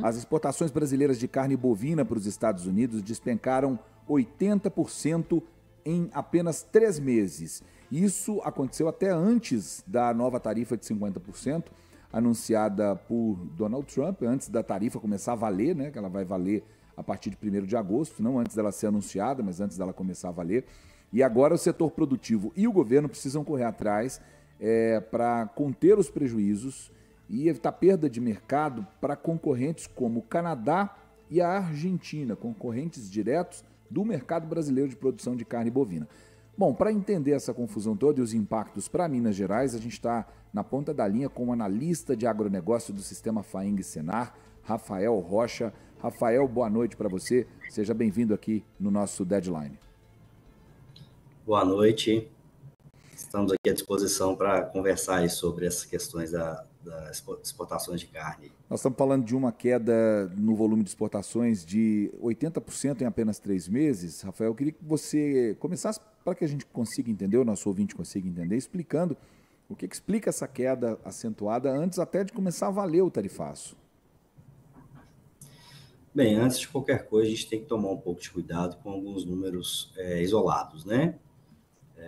As exportações brasileiras de carne bovina para os Estados Unidos despencaram 80% em apenas 3 meses. Isso aconteceu até antes da nova tarifa de 50%, anunciada por Donald Trump, antes da tarifa começar a valer, né, que ela vai valer a partir de 1º de agosto, não antes dela ser anunciada, mas antes dela começar a valer. E agora o setor produtivo e o governo precisam correr atrás para conter os prejuízos e evitar perda de mercado para concorrentes como o Canadá e a Argentina, concorrentes diretos do mercado brasileiro de produção de carne bovina. Bom, para entender essa confusão toda e os impactos para Minas Gerais, a gente está na ponta da linha com o analista de agronegócio do Sistema FAING Senar, Rafael Rocha. Rafael, boa noite para você. Seja bem-vindo aqui no nosso Deadline. Boa noite. Estamos aqui à disposição para conversar aí sobre essas questões das exportações de carne. Nós estamos falando de uma queda no volume de exportações de 80% em apenas 3 meses. Rafael, eu queria que você começasse para que a gente consiga entender, o nosso ouvinte consiga entender, explicando o que explica essa queda acentuada antes até de começar a valer o tarifaço. Bem, antes de qualquer coisa, a gente tem que tomar um pouco de cuidado com alguns números isolados, né?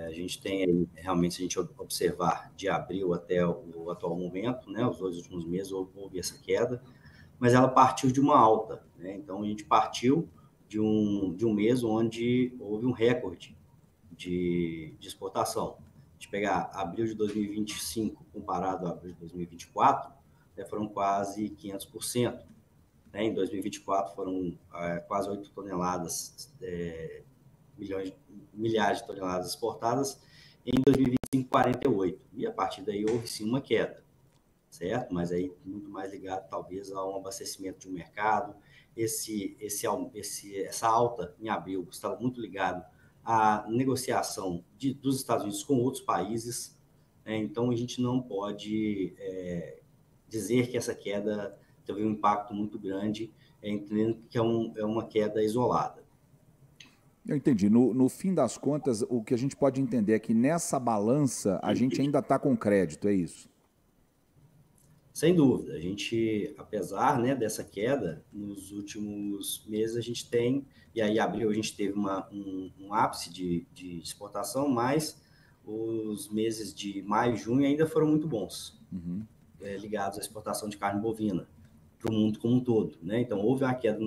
A gente tem aí, realmente, se a gente observar de abril até o atual momento, né, os 2 últimos meses, houve essa queda, mas ela partiu de uma alta, né? Então, a gente partiu de um mês onde houve um recorde de exportação. A gente pegar abril de 2025 comparado a abril de 2024, né, foram quase 500%. Né? Em 2024 foram quase 8 toneladas, milhares de toneladas exportadas, em 2025, 48. E a partir daí houve sim uma queda, certo? Mas aí muito mais ligado talvez a um abastecimento de um mercado. Essa alta em abril estava muito ligado à negociação dos Estados Unidos com outros países, né? Então a gente não pode dizer que essa queda teve um impacto muito grande, entendendo que é uma queda isolada. Eu entendi. No fim das contas, o que a gente pode entender é que nessa balança a gente ainda está com crédito, é isso? Sem dúvida. A gente, apesar, né, dessa queda, nos últimos meses a gente tem, e aí abril a gente teve um ápice de exportação, mas os meses de maio e junho ainda foram muito bons, ligados à exportação de carne bovina para o mundo como um todo, né? Então, houve uma queda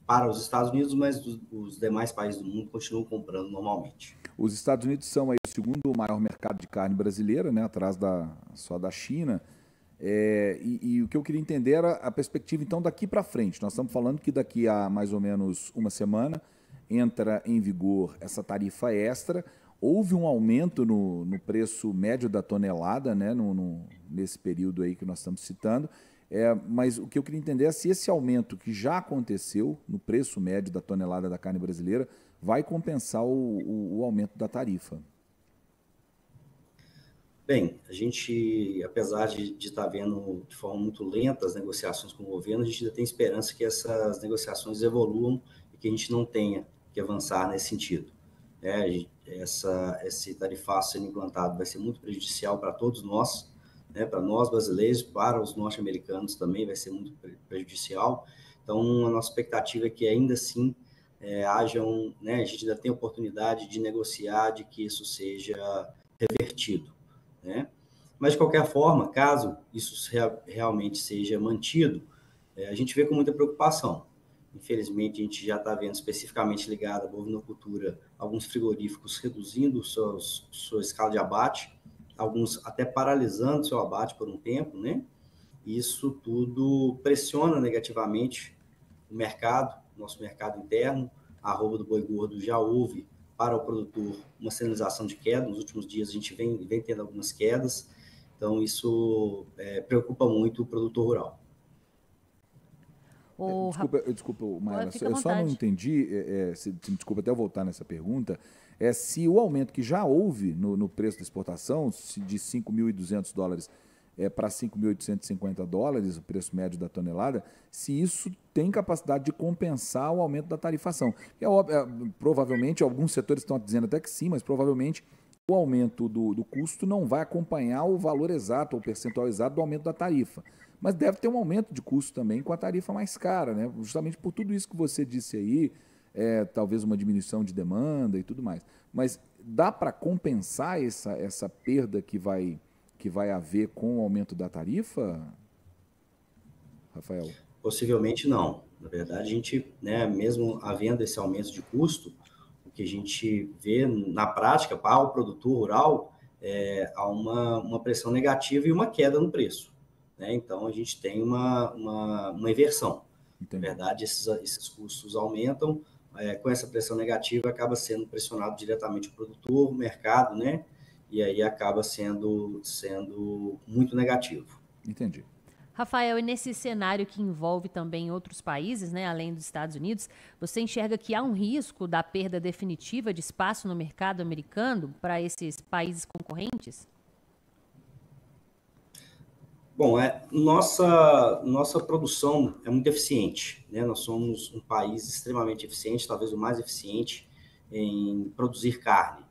para os Estados Unidos, mas os demais países do mundo continuam comprando normalmente. Os Estados Unidos são aí o segundo maior mercado de carne brasileira, né, atrás só da China. E o que eu queria entender era a perspectiva, então, daqui para frente. Nós estamos falando que daqui a mais ou menos uma semana entra em vigor essa tarifa extra. Houve um aumento no preço médio da tonelada, né, nesse período aí que nós estamos citando. Mas o que eu queria entender é se esse aumento que já aconteceu no preço médio da tonelada da carne brasileira vai compensar o aumento da tarifa. Bem, a gente, apesar de estar vendo de forma muito lenta as negociações com o governo, a gente ainda tem esperança que essas negociações evoluam e que a gente não tenha que avançar nesse sentido. Esse tarifaço sendo implantado vai ser muito prejudicial para todos nós, né, para nós brasileiros, para os norte-americanos também vai ser muito prejudicial. Então, a nossa expectativa é que ainda assim né, a gente ainda tem oportunidade de negociar, de que isso seja revertido, né? Mas, de qualquer forma, caso isso realmente seja mantido, a gente vê com muita preocupação. Infelizmente, a gente já está vendo especificamente ligado à bovinocultura, alguns frigoríficos reduzindo sua escala de abate, alguns até paralisando seu abate por um tempo, né? Isso tudo pressiona negativamente o mercado, nosso mercado interno. A arroba do boi gordo já houve para o produtor uma sinalização de queda. Nos últimos dias a gente vem tendo algumas quedas, então isso preocupa muito o produtor rural. Desculpa, Mayra, eu só não entendi, desculpa até eu voltar nessa pergunta, se o aumento que já houve no preço da exportação, de $5.200 para $5.850, o preço médio da tonelada, se isso tem capacidade de compensar o aumento da tarifação. Provavelmente, alguns setores estão dizendo até que sim, mas provavelmente o aumento do custo não vai acompanhar o valor exato, ou o percentual exato do aumento da tarifa. mas deve ter um aumento de custo também com a tarifa mais cara, né? Justamente por tudo isso que você disse aí, talvez uma diminuição de demanda e tudo mais. Mas dá para compensar essa perda que vai haver com o aumento da tarifa, Rafael? Possivelmente não. Na verdade, a gente, né, mesmo havendo esse aumento de custo, o que a gente vê na prática para o produtor rural há uma pressão negativa e uma queda no preço. Né? Então, a gente tem uma inversão. Entendi. Na verdade, esses custos aumentam, com essa pressão negativa, acaba sendo pressionado diretamente o produtor, o mercado, né? E aí acaba sendo muito negativo. Entendi. Rafael, e nesse cenário que envolve também outros países, né, além dos Estados Unidos, você enxerga que há um risco da perda definitiva de espaço no mercado americano para esses países concorrentes? Bom, nossa produção é muito eficiente, né? Nós somos um país extremamente eficiente, talvez o mais eficiente em produzir carne.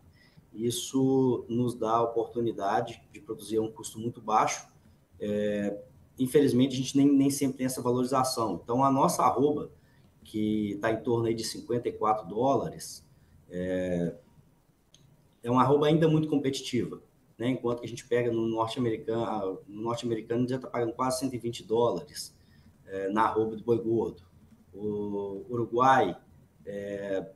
Isso nos dá a oportunidade de produzir a um custo muito baixo. Infelizmente, a gente nem sempre tem essa valorização. Então, a nossa arroba, que está em torno aí de $54, é uma arroba ainda muito competitiva. Né? Enquanto que a gente pega no norte-americano já está pagando quase $120 na arroba do boi gordo. O Uruguai,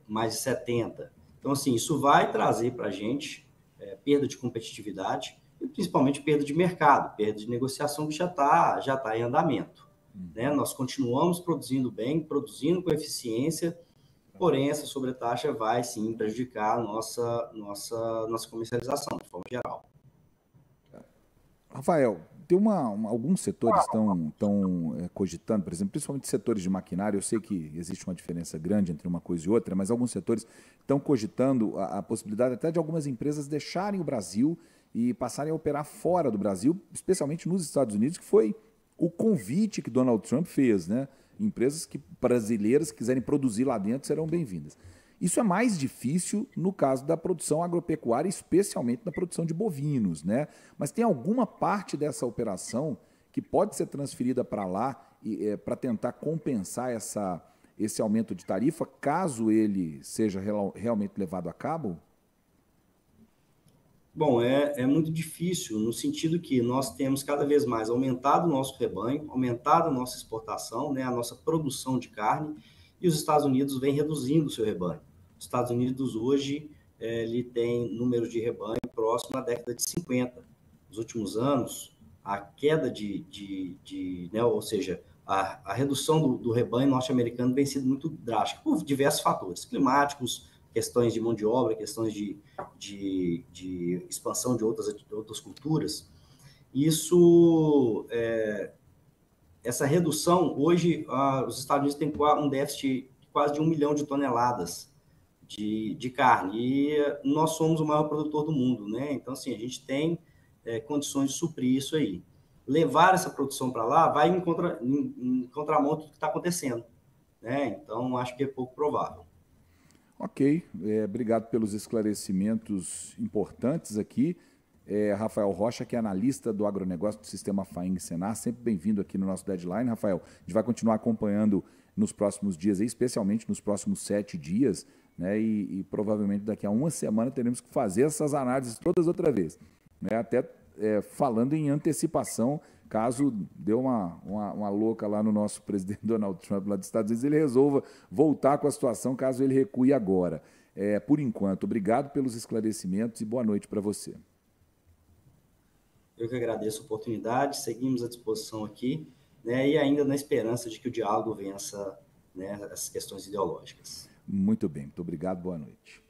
mais de 70. Então, assim, isso vai trazer para a gente perda de competitividade e principalmente perda de mercado, perda de negociação que já tá em andamento. Né? Nós continuamos produzindo bem, produzindo com eficiência, porém essa sobretaxa vai sim prejudicar a nossa comercialização de forma geral. Rafael, tem alguns setores estão cogitando, por exemplo, principalmente setores de maquinário. Eu sei que existe uma diferença grande entre uma coisa e outra, mas alguns setores estão cogitando a possibilidade até de algumas empresas deixarem o Brasil e passarem a operar fora do Brasil, especialmente nos Estados Unidos, que foi o convite que Donald Trump fez, né? Empresas brasileiras que quiserem produzir lá dentro serão bem-vindas. Isso é mais difícil no caso da produção agropecuária, especialmente na produção de bovinos, né? Mas tem alguma parte dessa operação que pode ser transferida para lá para tentar compensar esse aumento de tarifa, caso ele seja realmente levado a cabo? Bom, é muito difícil no sentido que nós temos cada vez mais aumentado o nosso rebanho, aumentado a nossa exportação, né, a nossa produção de carne, e os Estados Unidos vem reduzindo o seu rebanho. Os Estados Unidos hoje ele tem número de rebanho próximo à década de 50. Nos últimos anos, a queda né, ou seja, a redução do rebanho norte-americano vem sido muito drástica, por diversos fatores climáticos, questões de mão de obra, questões de expansão de outras culturas. Essa redução, hoje, os Estados Unidos têm um déficit de quase de 1 milhão de toneladas de carne, e nós somos o maior produtor do mundo, né? Então, assim, a gente tem condições de suprir isso aí. Levar essa produção para lá vai em contramão do que está acontecendo, né? Então, acho que é pouco provável. Ok, obrigado pelos esclarecimentos importantes aqui. Rafael Rocha, que é analista do agronegócio do Sistema FAING Senar, sempre bem-vindo aqui no nosso Deadline. Rafael, a gente vai continuar acompanhando nos próximos dias, especialmente nos próximos 7 dias, né? E provavelmente daqui a uma semana teremos que fazer essas análises todas outra vez, né? Até falando em antecipação, caso dê uma louca lá no nosso presidente Donald Trump lá dos Estados Unidos, ele resolva voltar com a situação, caso ele recue agora. Por enquanto, obrigado pelos esclarecimentos e boa noite para você. Eu que agradeço a oportunidade, seguimos à disposição aqui, né, e ainda na esperança de que o diálogo vença, né, as questões ideológicas. Muito bem, muito obrigado, boa noite.